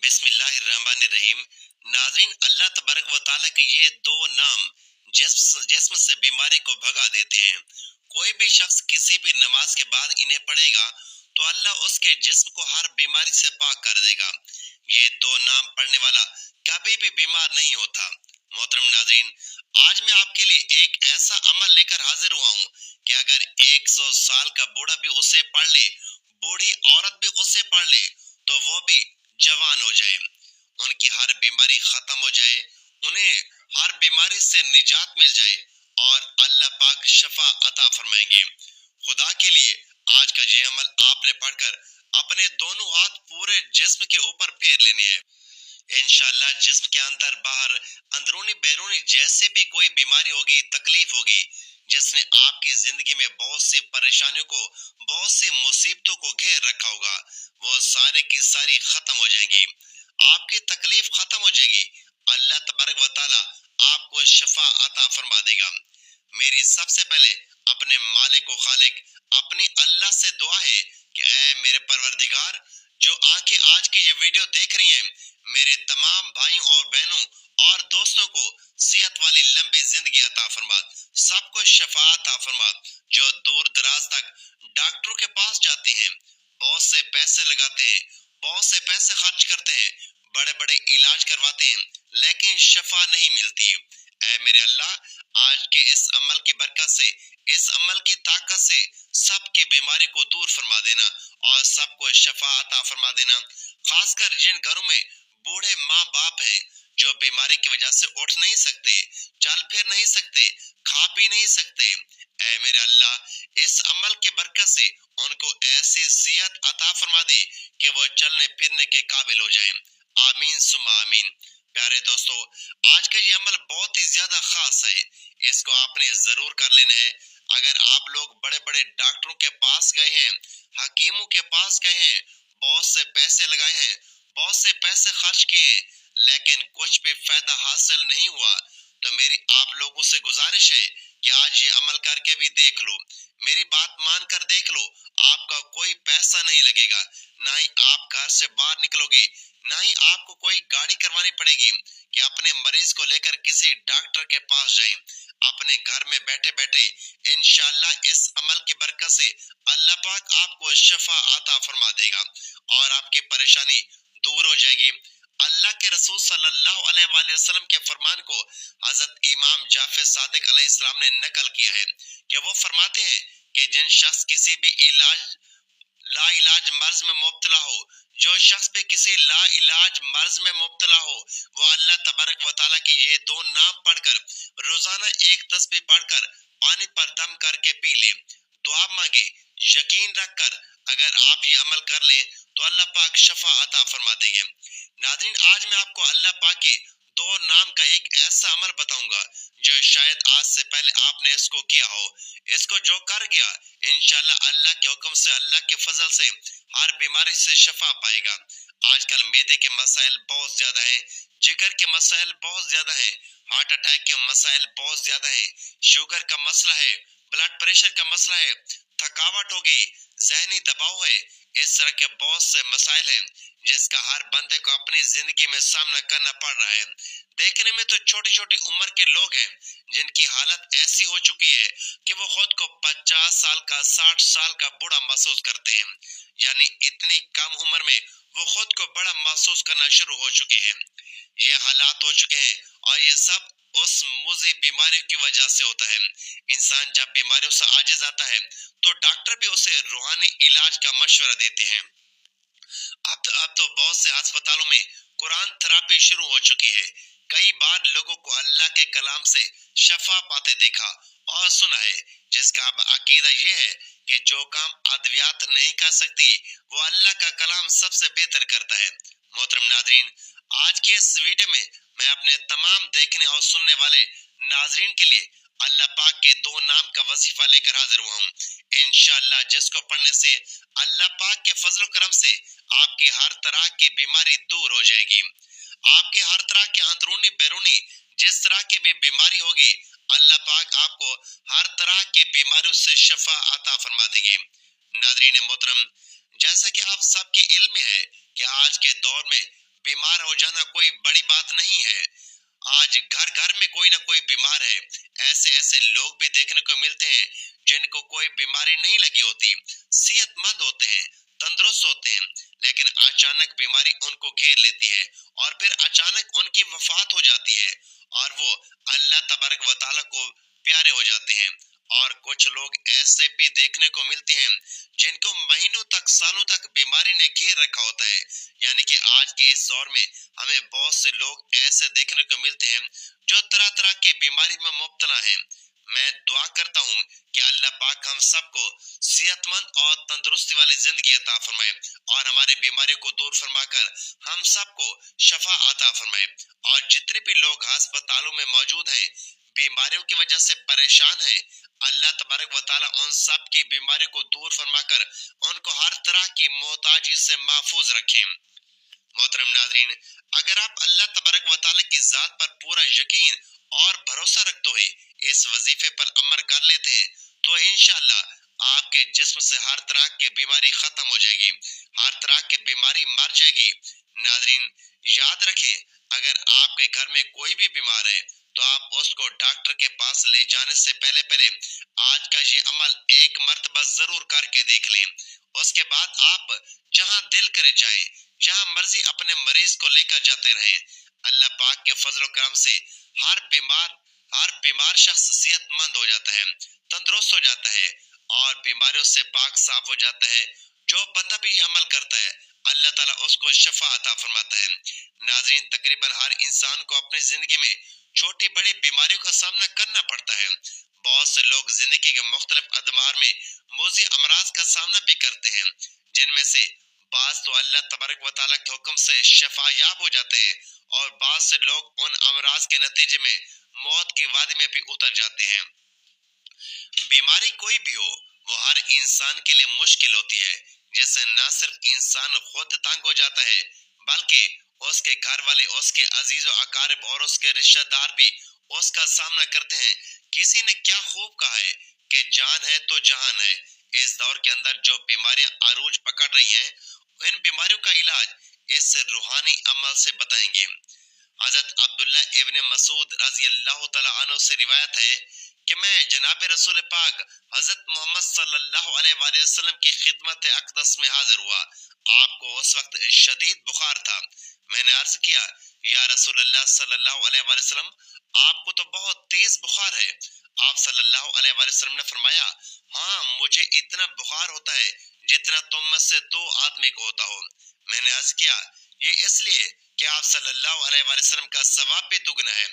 بسم اللہ الرحمن الرحیم۔ ناظرین، اللہ تبارک و تعالیٰ کے یہ دو نام جسم سے بیماری کو بھگا دیتے ہیں۔ کوئی بھی شخص کسی بھی نماز کے بعد انہیں پڑھے گا تو اللہ اس کے جسم کو ہر بیماری سے پاک کر دے گا۔ یہ دو نام پڑھنے والا کبھی بھی بیمار نہیں ہوتا۔ محترم ناظرین، آج میں آپ کے لیے ایک ایسا عمل لے کر حاضر ہوا ہوں کہ اگر 100 سال کا بوڑھا بھی اسے پڑھ لے، بوڑھی عورت بھی اسے پڑھ لے، تو وہ بھی جوان ہو جائے، ان کی ہر بیماری ختم ہو جائے، انہیں ہر بیماری سے نجات مل جائے اور اللہ پاک شفا عطا فرمائیں گے۔ خدا کے لیے آج کا یہ عمل آپ نے پڑھ کر اپنے دونوں ہاتھ پورے جسم کے اوپر پھیر لینے ہیں۔ انشاءاللہ جسم کے اندر باہر، اندرونی بیرونی جیسے بھی کوئی بیماری ہوگی، تکلیف ہوگی، جس نے آپ کی زندگی میں بہت سی پریشانیوں کو، بہت سی مصیبتوں کو گھیر رکھا ہوگا، وہ سارے کی ساری ختم ہو جائیں گی۔ آپ کی تکلیف ختم ہو جائے گی۔ اللہ تبارک و تعالی آپ کو شفا عطا فرما دے گا۔ میری سب سے پہلے اپنے مالک و خالق، اپنی اللہ سے دعا ہے کہ اے میرے پروردگار، جو آنکھیں آج کی یہ ویڈیو دیکھ رہی ہیں، میرے تمام بھائیوں اور بہنوں اور دوستوں کو صحت والی لمبی زندگی عطا فرما، سب کو شفا عطا فرما۔ جو دور دراز تک ڈاکٹروں کے پاس جاتے ہیں، بہت سے پیسے لگاتے ہیں، بہت سے پیسے خرچ کرتے ہیں، بڑے بڑے علاج کرواتے ہیں، لیکن شفا نہیں ملتی۔ اے میرے اللہ، آج کے اس عمل کی برکت سے، اس عمل کی طاقت سے سب کی بیماری کو دور فرما دینا اور سب کو شفا عطا فرما دینا۔ خاص کر جن گھروں میں بوڑھے ماں باپ ہیں، جو بیماری کی وجہ سے اٹھ نہیں سکتے، چل پھر نہیں سکتے، کھا پی نہیں سکتے، اے میرے اللہ، اس عمل کی برکت سے ان کو ایسی صحت عطا فرما دے کہ وہ چلنے پھرنے کے قابل ہو جائیں۔ آمین ثم آمین۔ پیارے دوستو، آج کا یہ عمل بہت ہی زیادہ خاص ہے، اس کو آپ نے ضرور کر لینا ہے۔ اگر آپ لوگ بڑے بڑے ڈاکٹروں کے پاس گئے ہیں، حکیموں کے پاس گئے ہیں، بہت سے پیسے لگائے ہیں، بہت سے پیسے خرچ کیے ہیں، لیکن کچھ بھی فائدہ حاصل نہیں ہوا، تو میری آپ لوگوں سے گزارش ہے کہ آج یہ عمل کر کے بھی دیکھ لو، میری بات مان کر دیکھ لو۔ آپ کا کوئی پیسہ نہیں لگے گا، نہ ہی آپ گھر سے باہر نکلو گے، نہ ہی آپ کو کوئی گاڑی کروانی پڑے گی کہ اپنے مریض کو لے کر کسی ڈاکٹر کے پاس جائیں۔ اپنے گھر میں بیٹھے بیٹھے انشاءاللہ اس عمل کی برکت سے اللہ پاک آپ کو شفا عطا فرما دے گا اور آپ کی پریشانی دور ہو جائے گی۔ اللہ کے رسول صلی اللہ علیہ وآلہ وسلم کے فرمان کو حضرت امام جعفر صادق علیہ السلام نے نقل کیا ہے کہ وہ فرماتے ہیں کہ جن شخص کسی بھی لا علاج مرض میں مبتلا ہو، جو شخص بھی کسی لا علاج مرض میں مبتلا ہو، وہ اللہ تبارک و تعالیٰ کی یہ دو نام پڑھ کر، روزانہ ایک تسبیح پڑھ کر، پانی پر دم کر کے پی لے، دعا مانگے، یقین رکھ کر اگر آپ یہ عمل کر لیں تو اللہ پاک شفا عطا فرما دیں گے۔ ناظرین، آج میں آپ کو اللہ پاک کے دو نام کا ایک ایسا عمل بتاؤں گا جو شاید آج سے پہلے آپ نے اس کو کیا ہو۔ اس کو جو کر گیا، انشاءاللہ اللہ کے حکم سے، اللہ کے فضل سے ہر بیماری سے شفا پائے گا۔ آج کل معدے کے مسائل بہت زیادہ ہیں، جگر کے مسائل بہت زیادہ ہیں، ہارٹ اٹیک کے مسائل بہت زیادہ ہیں، شوگر کا مسئلہ ہے، بلڈ پریشر کا مسئلہ ہے، تھکاوٹ ہوگی، ذہنی دباؤ ہے، اس طرح کے بہت سے مسائل ہیں جس کا ہر بندے کو اپنی زندگی میں سامنا کرنا پڑ رہا ہے۔ دیکھنے میں تو چھوٹی چھوٹی عمر کے لوگ ہیں جن کی حالت ایسی ہو چکی ہے کہ وہ خود کو 50 سال کا، 60 سال کا بوڑھا محسوس کرتے ہیں، یعنی اتنی کم عمر میں وہ خود کو بڑا محسوس کرنا شروع ہو چکے ہیں۔ یہ حالات ہو چکے ہیں اور یہ سب اس مضر بیماری کی وجہ سے ہوتا ہے۔ انسان جب بیماریوں سے عاجز آتا ہے تو ڈاکٹر بھی اسے روحانی علاج کا مشورہ دیتے ہیں۔ اب تو بہت سے ہسپتالوں میں قرآن تھراپی شروع ہو چکی ہے۔ کئی بار لوگوں کو اللہ کے کلام سے شفا پاتے دیکھا اور سنا ہے، جس کا اب عقیدہ یہ ہے کہ جو کام ادویات نہیں کر سکتی، وہ اللہ کا کلام سب سے بہتر کرتا ہے۔ محترم ناظرین، آج کے اس ویڈیو میں اپنے تمام دیکھنے اور سننے والے ناظرین کے لیے اللہ پاک کے دو نام کا وظیفہ لے کر حاضر ہوا ہوں، انشاءاللہ جس کو پڑھنے سے اللہ پاک کے فضل و کرم سے آپ کی ہر طرح کی بیماری دور ہو جائے گی۔ آپ کے ہر طرح کے اندرونی بیرونی جس طرح کی بھی بیماری ہوگی، اللہ پاک آپ کو ہر طرح کی بیماریوں سے شفا عطا فرما دیں گے۔ ناظرین محترم، جیسا کہ آپ سب کے علم میں ہے کہ آج کے دور میں بیماری ہو جانا کوئی بڑی بات نہیں ہے۔ آج گھر گھر میں کوئی نہ کوئی بیمار ہے۔ ایسے ایسے لوگ بھی دیکھنے کو ملتے ہیں جن کو کوئی بیماری نہیں لگی ہوتی، صحت مند ہوتے ہیں، تندرست ہوتے ہیں، لیکن اچانک بیماری ان کو گھیر لیتی ہے اور پھر اچانک ان کی وفات ہو جاتی ہے اور وہ اللہ تبارک و تعالیٰ کو پیارے ہو جاتے ہیں۔ اور کچھ لوگ ایسے بھی دیکھنے کو ملتے ہیں جن کو مہینوں تک، سالوں تک بیماری نے گھیر رکھا ہوتا ہے۔ یعنی کہ آج کے اس دور میں ہمیں بہت سے لوگ ایسے دیکھنے کو ملتے ہیں جو طرح طرح کی بیماری میں مبتلا ہیں۔ میں دعا کرتا ہوں کہ اللہ پاک ہم سب کو صحت مند اور تندرستی والی زندگی عطا فرمائے اور ہمارے بیماری کو دور فرما کر ہم سب کو شفا عطا فرمائے۔ اور جتنے بھی لوگ ہسپتالوں میں موجود ہیں، بیماریوں کی وجہ سے پریشان ہیں، اللہ تبارک و تعالیٰ ان سب کی بیماری کو دور فرما کر ان کو ہر طرح کی محتاجی سے محفوظ رکھیں۔ محترم ناظرین، اگر آپ اللہ تبارک و تعالیٰ کی ذات پر پورا یقین اور بھروسہ رکھتے ہوئے اس وظیفے پر عمل کر لیتے ہیں تو انشاءاللہ آپ کے جسم سے ہر طرح کی بیماری ختم ہو جائے گی، ہر طرح کی بیماری مر جائے گی۔ ناظرین، یاد رکھیں، اگر آپ کے گھر میں کوئی بھی بیمار ہے تو آپ اس کو ڈاکٹر کے پاس لے جانے سے پہلے آج کا یہ عمل ایک مرتبہ ضرور کر کے دیکھ لیں۔ اس کے بعد آپ جہاں دل کرے جائیں، جہاں مرضی اپنے مریض کو لے کر جاتے رہیں۔ اللہ پاک کے فضل و کرم سے ہر بیمار شخص صحت مند ہو جاتا ہے، تندرست ہو جاتا ہے اور بیماریوں سے پاک صاف ہو جاتا ہے۔ جو بندہ بھی یہ عمل کرتا ہے اللہ تعالیٰ اس کو شفا عطا فرماتا ہے۔ ناظرین، تقریباً ہر انسان کو اپنی زندگی میں چھوٹی بڑی بیماریوں کا سامنا کرنا پڑتا ہے۔ بہت سے لوگ زندگی کے مختلف ادوار میں موذی امراض کا سامنا بھی کرتے ہیں، جن میں سے بعض تو اللہ تبارک و تعالیٰ کے حکم سے شفا یاب ہو جاتے ہیں اور بعض سے لوگ ان امراض کے نتیجے میں موت کی وادی میں بھی اتر جاتے ہیں۔ بیماری کوئی بھی ہو، وہ ہر انسان کے لیے مشکل ہوتی ہے۔ جیسے نہ صرف انسان خود تنگ ہو جاتا ہے بلکہ اس کے گھر والے، اس کے عزیز و اقارب اور اس کے رشتہ دار بھی اس کا سامنا کرتے ہیں۔ کسی نے کیا خوب کہا ہے کہ جان ہے تو جہان ہے۔ اس دور کے اندر جو بیماریاں عروج پکڑ رہی ہیں، ان بیماریوں کا علاج اس روحانی عمل سے بتائیں گے۔ حضرت عبداللہ ابن مسعود رضی اللہ تعالیٰ عنہ سے روایت ہے کہ میں جناب رسول پاک حضرت محمد صلی اللہ علیہ وآلہ وسلم کی خدمت اقدس میں حاضر ہوا۔ آپ کو اس وقت شدید بخار تھا۔ میں نے عرض کیا، یا رسول اللہ صلی اللہ علیہ وآلہ وسلم، آپ کو تو بہت تیز بخار ہے۔ آپ صلی اللہ علیہ وآلہ وسلم نے فرمایا، ہاں، مجھے اتنا بخار ہوتا ہے جتنا تم میں سے 2 آدمی کو ہوتا ہو۔ میں نے عرض کیا، یہ اس لیے کہ آپ صلی اللہ علیہ وآلہ وسلم کا ثواب بھی دگنا ہے۔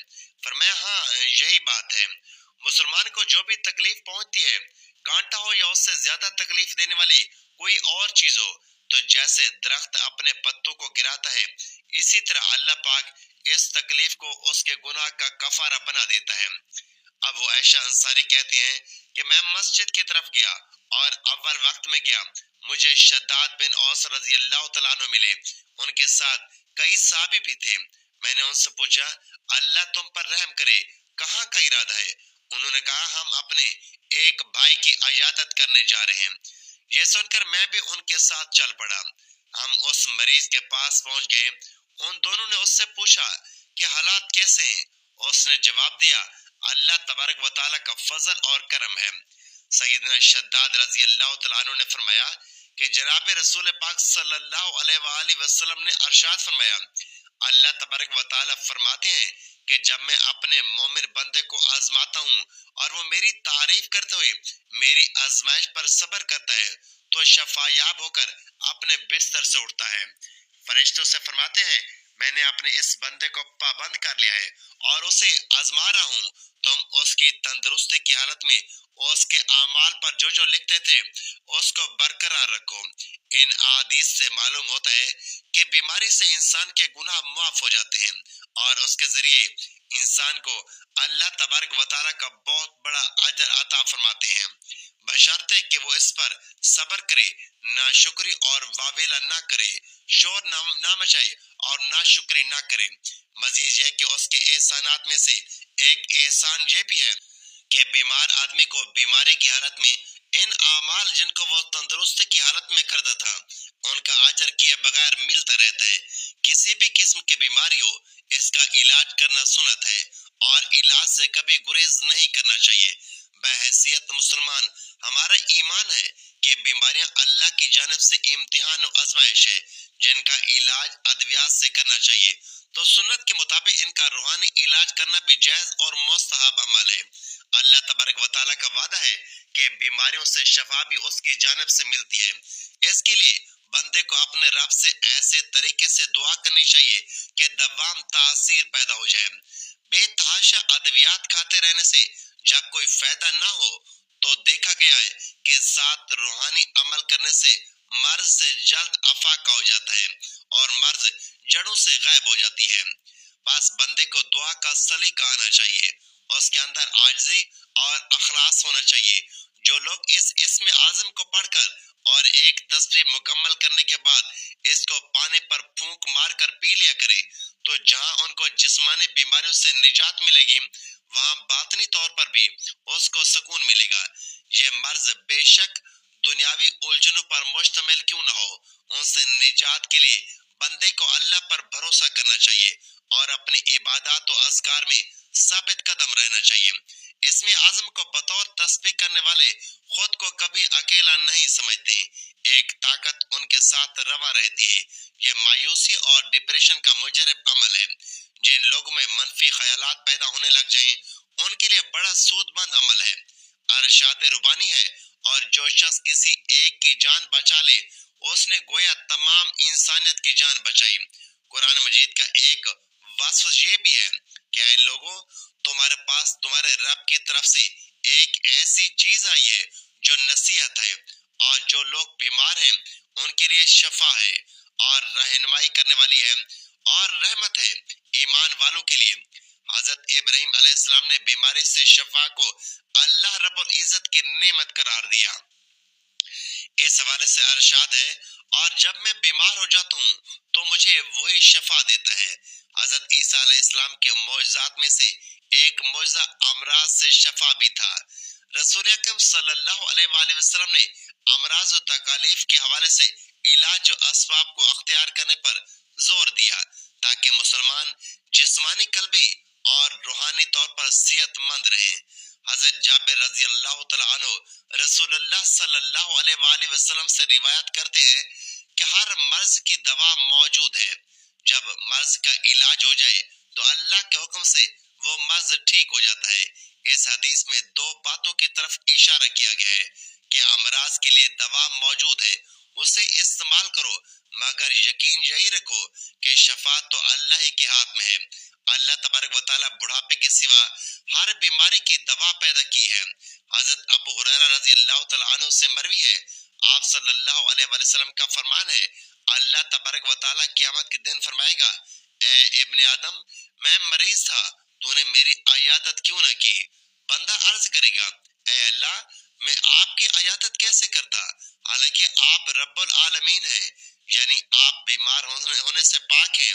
فرمایا، ہاں، یہی بات ہے۔ مسلمان کو جو بھی تکلیف پہنچتی ہے، کانٹا ہو یا اس سے زیادہ تکلیف دینے والی کوئی اور چیز ہو، تو جیسے درخت اپنے پتوں کو گراتا ہے، اسی طرح اللہ پاک اس تکلیف کو اس کے گناہ کا کفارہ بنا دیتا ہے۔ اب وہ عائشہ انصاری کہتے ہیں کہ میں مسجد کی طرف گیا اور اول وقت میں گیا، مجھے شداد بن اوس رضی اللہ تعالیٰ عنہ ملے، ان کے ساتھ کئی صحابی بھی تھے۔ میں نے ان سے پوچھا، اللہ تم پر رحم کرے، کہاں کا ارادہ ہے؟ انہوں نے کہا، ہم اپنے ایک بھائی کی عیادت کرنے جا رہے ہیں۔ یہ سن کر میں بھی ان کے ساتھ چل پڑا۔ ہم اس مریض کے پاس پہنچ گئے۔ ان دونوں نے اس سے پوچھا کہ حالات کیسے ہیں؟ اس نے جواب دیا، اللہ تبارک و تعالیٰ کا فضل اور کرم ہے۔ سیدنا شداد رضی اللہ تعالیٰ عنہ نے فرمایا کہ جناب رسول پاک صلی اللہ علیہ وآلہ وسلم نے ارشاد فرمایا، اللہ تبارک و تعالیٰ فرماتے ہیں کہ جب میں اپنے مومن بندے کو آزماتا ہوں اور وہ میری تعریف کرتے ہوئے میری آزمائش پر صبر کرتا ہے تو شفا یاب ہو کر اپنے بستر سے اٹھتا ہے۔ فرشتوں سے فرماتے ہیں، میں نے اپنے اس بندے کو پابند کر لیا ہے اور اسے آزما رہا ہوں، تم اس کی تندرستی کی حالت میں اس کے اعمال پر جو جو لکھتے تھے اس کو برقرار رکھو۔ ان احادیث سے معلوم ہوتا ہے کہ بیماری سے انسان کے گناہ معاف ہو جاتے ہیں اور اس کے ذریعے انسان کو اللہ تبارک و تعالیٰ کا بہت بڑا اجر عطا فرماتے ہیں، بشرطے کہ وہ اس پر صبر کرے، ناشکری اور واویلا نہ کرے، شور نہ مچائے اور ناشکری نہ کرے۔ مزید یہ کہ اس کے احسانات میں سے ایک احسان یہ بھی ہے کہ بیمار آدمی کو بیماری کی حالت میں ان اعمال جن کو وہ تندرستی کی حالت میں کرتا تھا ان کا اجر کیے بغیر ملتا رہتا ہے۔ کسی بھی قسم کی بیماری ہو اس کا علاج کرنا سنت ہے اور علاج سے کبھی گریز نہیں کرنا چاہیے۔ بحیثیت مسلمان ہمارا ایمان ہے کہ بیماریاں اللہ کی جانب سے امتحان و آزمائش ہے جن کا علاج ادویات سے کرنا چاہیے، تو سنت کے مطابق ان کا روحانی علاج کرنا بھی جائز اور مستحب عمل ہے۔ اللہ تبارک و تعالیٰ کا وعدہ ہے کہ بیماریوں سے شفا بھی اس کی جانب سے ملتی ہے۔ اس کے لیے بندے کو اپنے رب سے ایسے طریقے سے دعا کرنی چاہیے کہ دوام تاثیر پیدا ہو جائے۔ بے تحاشا ادویات کھاتے رہنے سے جب کوئی فائدہ نہ ہو تو دیکھا گیا ہے کہ ساتھ روحانی عمل کرنے سے مرض سے جلد افاقہ ہو جاتا ہے اور مرض جڑوں سے غائب ہو جاتی ہے۔ بس بندے کو دعا کا سلیقہ آنا چاہیے، اس کے اندر عاجزی اور اخلاص ہونا چاہیے۔ جو لوگ اس اسم اعظم کو پڑھ کر اور ایک تسبیح مکمل کرنے کے بعد اس کو پانی پر پھونک مار کر پی لیا کرے تو جہاں ان کو جسمانی بیماریوں سے نجات ملے گی وہاں باطنی طور پر بھی اس کو سکون ملے گا۔ یہ مرض بے شک دنیاوی الجھنوں پر مشتمل کیوں نہ ہو، ان سے نجات کے لیے بندے کو اللہ پر بھروسہ کرنا چاہیے اور اپنی عبادات و اذکار میں ثابت قدم رہنا چاہیے۔ اسم اعظم کو بطور تسبیح کرنے والے خود کو کبھی اکیلا نہیں سمجھتے، ایک طاقت ان کے ساتھ روا رہتی ہے۔ یہ مایوسی اور ڈپریشن کا مجرب عمل ہے۔ جن لوگوں میں منفی خیالات پیدا ہونے لگ جائیں ان کے لیے بڑا سود مند عمل ہے۔ ارشاد ربانی ہے اور جو شخص کسی ایک کی جان بچا لے اس نے گویا تمام انسانیت کی جان بچائی۔ قرآن مجید کا ایک وصف یہ بھی ہے کہ اے لوگوں تمہارے پاس تمہارے رب کی طرف سے ایک ایسی چیز آئی ہے جو نصیحت ہے اور جو لوگ بیمار ہیں ان کے لیے شفا ہے اور رہنمائی کرنے والی ہے اور رحمت ہے ایمان والوں کے لیے۔ حضرت ابراہیم علیہ السلام نے بیماری سے شفا کو اللہ رب العزت کی نعمت قرار دیا۔ اس حوالے سے ارشاد ہے اور جب میں بیمار ہو جاتا ہوں تو مجھے وہی شفا دیتا ہے۔ حضرت عیسیٰ علیہ السلام کے معجزات میں سے ایک معجزہ امراض سے شفا بھی تھا۔ رسول اکرم صلی اللہ علیہ وآلہ وسلم نے امراض و تکالیف کے حوالے سے علاج و اسباب کو اختیار کرنے پر زور دیا تاکہ مسلمان جسمانی قلبی اور روحانی طور پر صحت مند رہیں۔ حضرت جابر رضی اللہ تعالیٰ عنہ رسول اللہ صلی اللہ علیہ وآلہ وسلم سے روایت کرتے ہیں کہ ہر مرض کی دوا موجود ہے، جب مرض کا علاج ہو جائے تو اللہ کے حکم سے وہ مرض ٹھیک ہو جاتا ہے۔ اس حدیث میں دو باتوں کی طرف اشارہ کیا گیا ہے کہ امراض کے لیے دوا موجود ہے، اسے استعمال کرو، مگر یقین یہی رکھو کہ شفا تو اللہ ہی کے ہاتھ میں ہے۔ اللہ تبارک و تعالیٰ بڑھاپے کے سوا ہر بیماری کی دوا پیدا کی ہے۔ حضرت ابو ہریرہ رضی اللہ تعالیٰ عنہ سے مروی ہے، آپ صلی اللہ علیہ وآلہ وسلم کا فرمان ہے، اللہ تبارک و تعالیٰ قیامت کے دن فرمائے گا، اے ابن آدم میں مریض تھا تو نے میری عیادت کیوں نہ کی؟ بندہ عرض کرے گا، اے اللہ میں آپ کی عیادت کیسے کرتا حالانکہ آپ رب العالمین ہیں، یعنی آپ بیمار ہونے سے پاک ہیں۔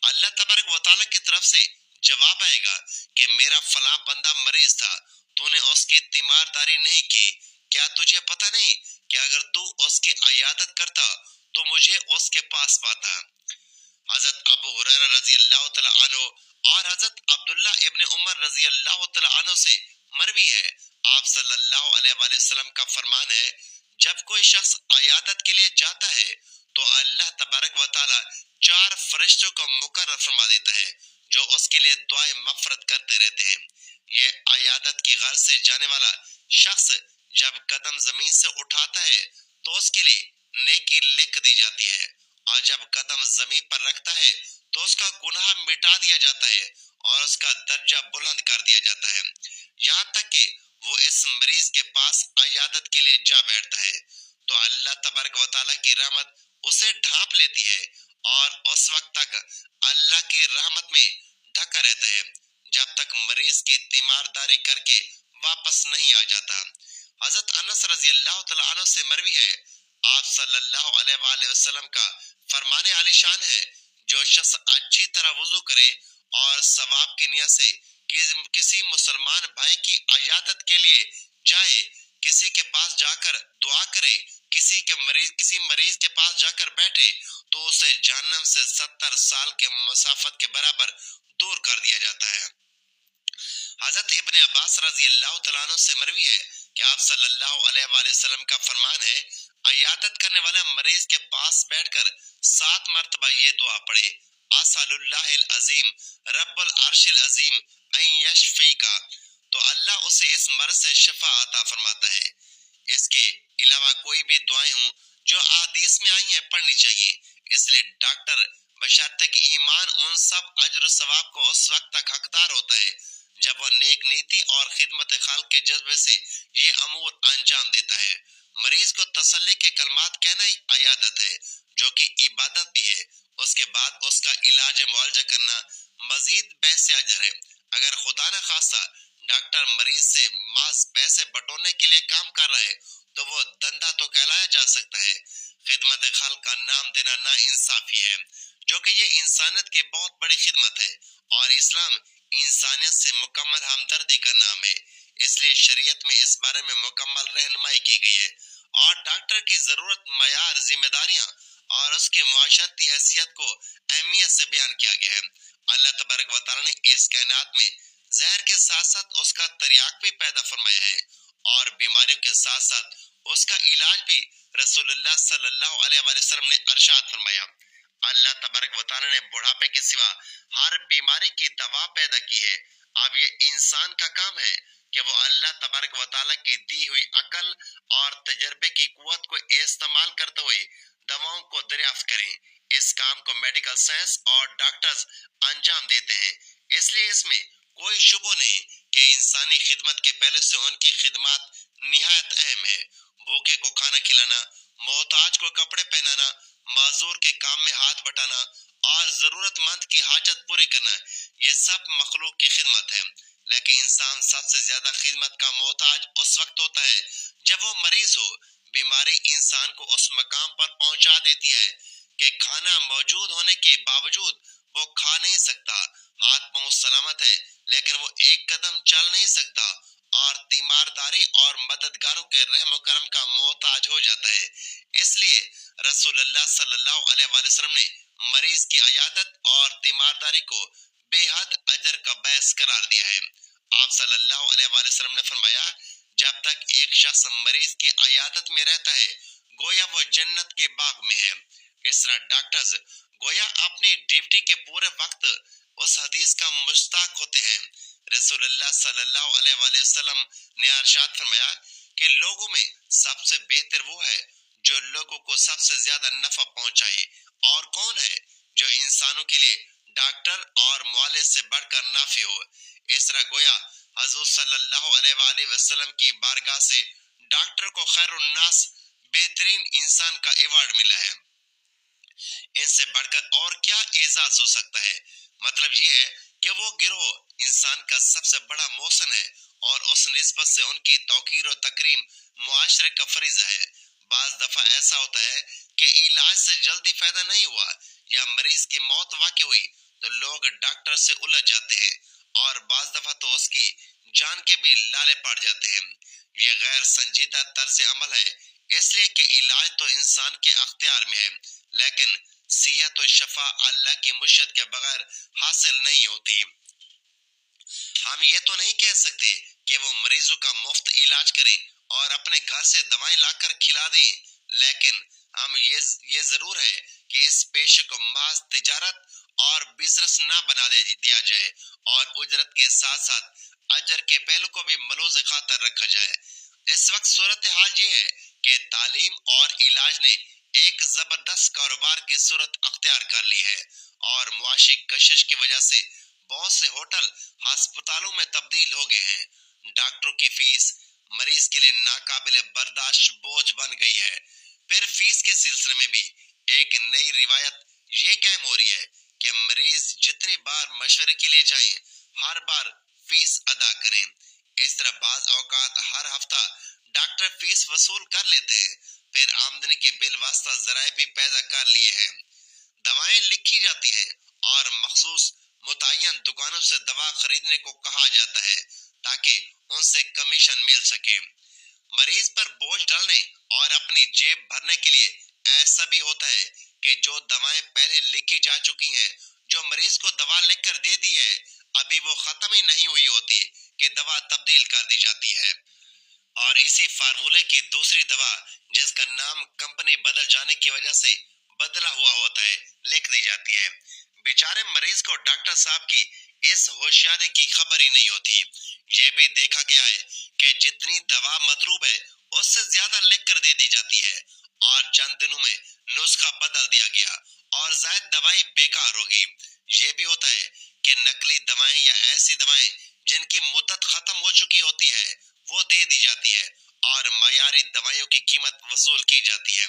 اللہ تبارک و تعالیٰ کی طرف سے جواب آئے گا کہ میرا فلاں بندہ مریض تھا تو نے اس کی تیمارداری نہیں کی، کیا تجھے پتہ نہیں کہ اگر تو اس کی عیادت کرتا تو مجھے اس کے پاس پاتا؟ حضرت ابو ہریرہ رضی اللہ تعالیٰ عنہ اور حضرت عبداللہ ابن عمر رضی اللہ تعالیٰ عنہ سے مروی ہے، آپ صلی اللہ علیہ وآلہ وسلم کا فرمان ہے، جب کوئی شخص عیادت کے لیے جاتا ہے تو اللہ تبارک و تعالیٰ 4 فرشتوں کو مقرر فرما دیتا ہے جو اس کے لیے دعائیں مغفرت کرتے رہتے ہیں۔ یہ عیادت کی غرض سے جانے والا شخص جب قدم زمین سے اٹھاتا ہے تو اس کے لیے نیکی لکھ دی جاتی ہے اور جب قدم زمین پر رکھتا ہے تو اس کا گناہ مٹا دیا جاتا ہے اور اس کا درجہ بلند کر دیا جاتا ہے، یہاں تک کہ وہ اس مریض کے پاس عیادت کے لیے جا بیٹھتا ہے تو اللہ تبارک و تعالیٰ کی رحمت اسے ڈھانپ لیتی ہے اور اس وقت تک اللہ کی رحمت میں ڈھکا رہتا ہے جب تک مریض کی تیمارداری کر کے واپس نہیں آ جاتا۔ حضرت انس رضی اللہ تعالیٰ عنہ سے مروی ہے، آپ صلی اللہ علیہ وآلہ وسلم کا فرمان عالی شان ہے، جو شخص اچھی طرح وضو کرے اور ثواب کی نیت سے کسی مسلمان بھائی کی عیادت کے لیے جائے کسی کے پاس جا کر دعا کرے، کسی مریض کے پاس جا کر بیٹھے تو اسے جہنم سے 70 سال کے مسافت کے برابر دور کر دیا جاتا ہے۔ حضرت ابن عباس رضی اللہ تعالیٰ عنہ سے مروی ہے کہ آپ صلی اللہ علیہ وآلہ وسلم کا فرمان ہے، عیادت کرنے والا مریض کے پاس بیٹھ کر 7 مرتبہ یہ دعا پڑھے، اسأل اللہ العظیم رب العرش العظیم ان یشفیکا، تو اللہ اسے اس مرض سے شفا عطا فرماتا ہے۔ اس کے علاوہ کوئی بھی دعائیں ہوں جو احادیث میں آئی ہیں پڑھنی چاہیے، اس لیے ڈاکٹر بشرطِ کہ ایمان ان سب اجر و ثواب کو اس وقت تک حقدار ہوتا ہے جب وہ نیک نیتی اور خدمت خلق کے جذبے سے یہ امور انجام دیتا ہے۔ مریض کو تسلی کے کلمات کہنا ہی عیادت ہے، جو کہ عبادت بھی ہے۔ اس کے بعد اس کا علاج معالجہ کرنا مزید بحث اجر ہے۔ اگر خدا نہ خواستہ ڈاکٹر مریض سے محض پیسے بٹورنے کے لیے کام کر رہا ہے تو وہ دندہ تو کہلایا جا سکتا ہے۔ خدمت خلق کا نام دینا نا انصافی ہے، جو کہ یہ انسانیت کی بہت بڑی خدمت ہے، اور اسلام انسانیت سے مکمل ہمدردی کا نام ہے۔ اس لیے شریعت میں اس بارے میں مکمل رہنمائی کی گئی ہے، اور ڈاکٹر کی ضرورت، معیار، ذمہ داریاں اور اس کی معاشرتی حیثیت کو اہمیت سے بیان کیا گیا ہے۔ اللہ تبارک و تعالیٰ نے اس کائنات میں زہر کے ساتھ ساتھ اس کا تریاق بھی پیدا فرمایا ہے، اور بیماریوں کے ساتھ ساتھ اس کا علاج بھی رسول اللہ صلی اللہ علیہ وآلہ وسلم نے ارشاد فرمایا۔ اللہ تبارک و تعالیٰ نے بڑھاپے کے سوا ہر بیماری کی دوا پیدا کی ہے۔ اب یہ انسان کا کام ہے کہ وہ اللہ تبارک و تعالیٰ کی دی ہوئی عقل اور تجربے کی قوت کو استعمال کرتے ہوئے دواؤں کو دریافت کریں۔ اس کام کو میڈیکل سائنس اور ڈاکٹرز انجام دیتے ہیں، اس لیے اس میں کوئی شبہ نہیں کہ انسانی خدمت کے پہلے سے ان کی خدمات نہایت اہم ہے۔ بھوکے کو کھانا کھلانا، محتاج کو کپڑے پہنانا، معذور کے کام میں ہاتھ بٹانا اور ضرورت مند کی حاجت پوری کرنا، یہ سب مخلوق کی خدمت ہے۔ لیکن انسان سب سے زیادہ خدمت کا محتاج اس وقت ہوتا ہے جب وہ مریض ہو۔ بیماری انسان کو اس مقام پر پہنچا دیتی ہے کہ کھانا موجود ہونے کے باوجود وہ کھا نہیں سکتا، ہاتھ پاؤں سلامت ہے لیکن وہ ایک قدم چل نہیں سکتا، اور تیمارداری اور مددگاروں کے رحم و کرم کا محتاج ہو جاتا ہے۔ اس لیے رسول اللہ صلی اللہ علیہ وآلہ وسلم نے مریض کی عیادت اور تیمارداری کو بے حد اجر کا باعث قرار دیا ہے۔ آپ صلی اللہ علیہ وآلہ وسلم نے فرمایا، جب تک ایک شخص مریض کی عیادت میں رہتا ہے گویا وہ جنت کے باغ میں ہے۔ اس طرح ڈاکٹرز گویا اپنی ڈیوٹی کے پورے وقت اس حدیث کا مستحق ہوتے ہیں۔ رسول اللہ صلی اللہ علیہ وآلہ وسلم نے ارشاد فرمایا کہ لوگوں میں سب سے بہتر وہ ہے جو لوگوں کو سب سے زیادہ نفع پہنچائے، اور کون ہے جو انسانوں کے لیے ڈاکٹر اور معالج سے بڑھ کر نافع ہو۔ اس طرح گویا حضور صلی اللہ علیہ وآلہ وسلم کی بارگاہ سے ڈاکٹر کو خیر الناس، بہترین انسان کا ایوارڈ ملا ہے۔ ان سے بڑھ کر اور کیا اعزاز ہو سکتا ہے؟ مطلب یہ ہے کہ وہ گروہ انسان کا سب سے بڑا محسن ہے، اور اس نسبت سے ان کی توقیر و تکریم معاشرے کا فریضہ ہے۔ بعض دفعہ ایسا ہوتا ہے کہ علاج سے جلدی فائدہ نہیں ہوا یا مریض کی موت واقع ہوئی تو لوگ ڈاکٹر سے الجھ جاتے ہیں، اور بعض دفعہ تو اس کی جان کے بھی لالے پڑ جاتے ہیں۔ یہ غیر سنجیدہ طرز عمل ہے، اس لیے کہ علاج تو انسان کے اختیار میں ہے، لیکن صحت و شفا اللہ کی مشیت کے بغیر حاصل نہیں ہوتی۔ ہم یہ تو نہیں کہہ سکتے کہ وہ مریضوں کا مفت علاج کریں اور اپنے گھر سے دوائیں لا کر کھلا دیں، لیکن ہم یہ ضرور ہے کہ اس پیشے کو محض تجارت اور بزنس نہ بنا دیا جائے، اور اجرت کے ساتھ ساتھ اجر کے پہلو کو بھی ملحوظ خاطر رکھا جائے۔ اس وقت صورتحال یہ ہے کہ تعلیم اور علاج نے ایک زبردست کاروبار کی صورت اختیار کر لی ہے، اور معاشی کشش کی وجہ سے بہت سے ہوٹل ہسپتالوں میں تبدیل ہو گئے ہیں۔ ڈاکٹروں کی فیس مریض کے لیے ناقابل برداشت بوجھ بن گئی ہے۔ پھر فیس کے سلسلے میں بھی ایک نئی روایت یہ قائم ہو رہی ہے کہ مریض جتنی بار مشورے کے لیے جائیں ہر بار فیس ادا کریں۔ اس طرح بعض اوقات ہر ہفتہ ڈاکٹر فیس وصول کر لیتے ہیں۔ پھر آمدنی کے بالواسطہ ذرائع بھی پیدا کر لیے ہیں۔ دوائیں لکھی جاتی ہیں اور مخصوص متعین دکانوں سے دوا خریدنے کو کہا جاتا ہے تاکہ ان سے کمیشن مل سکے۔ مریض پر بوجھ ڈالنے اور اپنی جیب بھرنے کے لیے ایسا بھی ہوتا ہے کہ جو دوائیں پہلے لکھی جا چکی ہیں، جو مریض کو دوا لکھ کر دے دی ہے، ابھی وہ ختم ہی نہیں ہوئی ہوتی کہ دوا تبدیل کر دی جاتی ہے، اور اسی فارمولے کی دوسری دوا جس کا نام کمپنی بدل جانے کی وجہ سے بدلا ہوا ہوتا ہے لکھ دی جاتی ہے۔ بیچارے مریض کو ڈاکٹر صاحب کی اس ہوشیاری کی خبر ہی نہیں ہوتی۔ یہ بھی دیکھا گیا ہے کہ جتنی دوا مطلوب ہے اس سے زیادہ لکھ کر دے دی جاتی ہے، اور چند دنوں میں نسخہ بدل دیا گیا اور زائد دوائی بیکار ہوگی۔ یہ بھی ہوتا ہے کہ نقلی دوائیں یا ایسی دوائیں جن کی مدت ختم ہو چکی ہوتی ہے وہ دے دی جاتی ہے، اور معیاری دوائیوں کی قیمت وصول کی جاتی ہے۔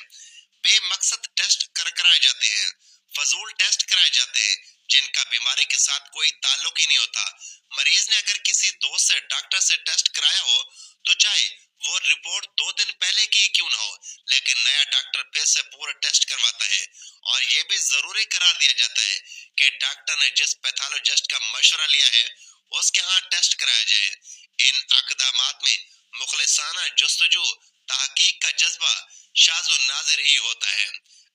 بے مقصد ٹیسٹ کرائے جاتے ہیں، فضول ٹیسٹ کرائے جاتے ہیں جن کا بیماری کے ساتھ کوئی تعلق ہی نہیں ہوتا۔ مریض نے اگر کسی دوست سے ڈاکٹر سے ٹیسٹ کرایا ہو تو چاہے وہ رپورٹ 2 دن پہلے کی کیوں نہ ہو، لیکن نیا ڈاکٹر پھر سے پورا ٹیسٹ کرواتا ہے، اور یہ بھی ضروری قرار دیا جاتا ہے کہ ڈاکٹر نے جس پیتھولوجسٹ کا مشورہ لیا ہے اس کے ہاں ٹیسٹ کرایا جائے۔ ان اقدامات میں مخلصانہ جستجو، تحقیق کا جذبہ شاذ و نادر ہی ہوتا ہے۔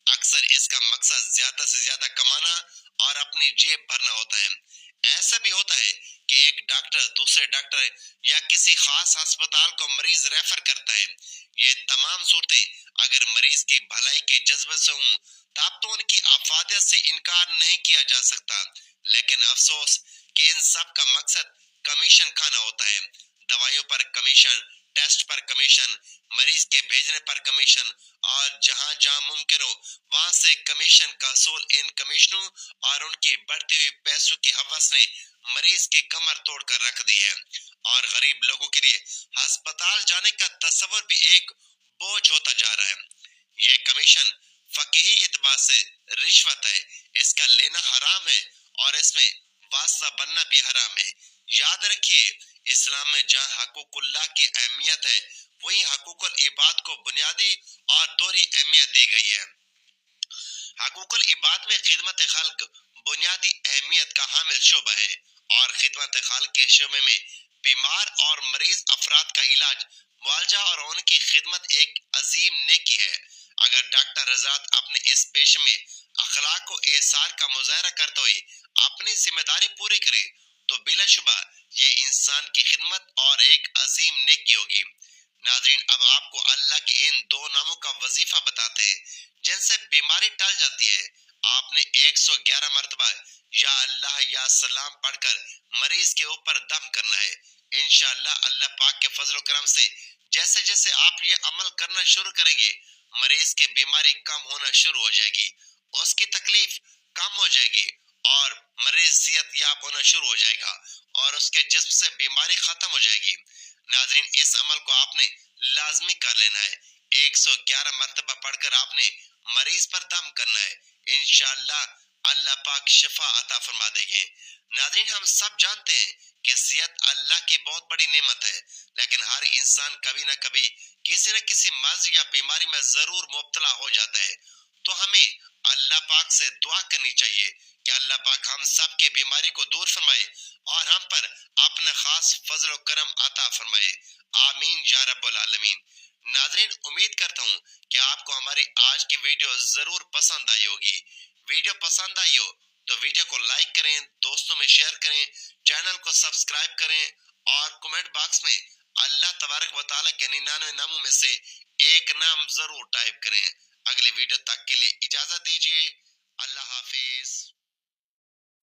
اکثر اس کا مقصد زیادہ سے زیادہ کمانا اور اپنی جیب بھرنا ہوتا ہے۔ ایسا بھی ہوتا ہے کہ ایک ڈاکٹر دوسرے ڈاکٹر یا کسی خاص ہسپتال کو مریض ریفر کرتا ہے۔ یہ تمام صورتیں اگر مریض کی بھلائی کے جذبے سے ہوں تب تو ان کی افادیت سے انکار نہیں کیا جا سکتا، لیکن افسوس کہ ان سب کا مقصد کمیشن کھانا ہوتا ہے۔ دوائیوں پر کمیشن، ٹیسٹ پر کمیشن، مریض کے بھیجنے پر کمیشن، اور جہاں جہاں ممکن ہو وہاں سے کمیشن کا اصول۔ ان کمیشنوں اور ان کی بڑھتی ہوئی پیسوں کی ہوس نے مریض کی کمر توڑ کر رکھ دی ہے، اور غریب لوگوں کے لیے ہسپتال جانے کا تصور بھی ایک بوجھ ہوتا جا رہا ہے۔ یہ کمیشن فقہی اعتبار سے رشوت ہے، اس کا لینا حرام ہے، اور اس میں واسطہ بننا بھی حرام ہے۔ یاد رکھیے، اسلام میں جہاں حقوق اللہ کی اہمیت ہے وہیں حقوق العباد کو بنیادی اور دوہری اہمیت دی گئی ہے۔ حقوق العباد میں خدمت خلق بنیادی اہمیت کا حامل شعبہ ہے، اور خدمت خلق کے شعبے میں بیمار اور مریض افراد کا علاج، معالجہ اور ان کی خدمت ایک عظیم نیکی ہے۔ اگر ڈاکٹر حضرات اپنے اس پیشے میں اخلاق و احسان کا مظاہرہ کرتے ہوئے اپنی ذمہ داری پوری کریں تو بلا شبہ یہ انسان کی خدمت اور ایک عظیم نیکی ہوگی۔ ناظرین، اب آپ کو اللہ کے ان 2 ناموں کا وظیفہ بتاتے ہیں جن سے بیماری ٹل جاتی ہے۔ آپ نے 111 مرتبہ یا اللہ یا سلام پڑھ کر مریض کے اوپر دم کرنا ہے۔ انشاءاللہ اللہ پاک کے فضل و کرم سے جیسے جیسے آپ یہ عمل کرنا شروع کریں گے مریض کی بیماری کم ہونا شروع ہو جائے گی، اس کی تکلیف کم ہو جائے گی، اور مریض صحت یاب ہونا شروع ہو جائے گا، اور اس کے جسم سے بیماری ختم ہو جائے گی۔ ناظرین، اس عمل کو آپ نے لازمی کر لینا ہے۔ 111 مرتبہ پڑھ کر آپ نے مریض پر دم کرنا ہے، انشاءاللہ اللہ پاک شفا عطا فرما دیں گے۔ ناظرین، ہم سب جانتے ہیں کہ صحت اللہ کی بہت بڑی نعمت ہے، لیکن ہر انسان کبھی نہ کبھی کسی نہ کسی مرض یا بیماری میں ضرور مبتلا ہو جاتا ہے، تو ہمیں اللہ پاک سے دعا کرنی چاہیے کہ اللہ پاک ہم سب کے بیماری کو دور فرمائے اور ہم پر اپنا خاص فضل و کرم عطا فرمائے، آمین یا رب العالمین۔ ناظرین، امید کرتا ہوں کہ آپ کو ہماری آج کی ویڈیو ضرور پسند آئی ہوگی۔ ویڈیو پسند آئی ہو تو ویڈیو کو لائک کریں، دوستوں میں شیئر کریں، چینل کو سبسکرائب کریں، اور کمنٹ باکس میں اللہ تبارک و تعالیٰ کے 99 ناموں میں سے ایک نام ضرور ٹائپ کریں۔ اگلے ویڈیو تک کے لیے اجازت دیجیے، اللہ حافظ۔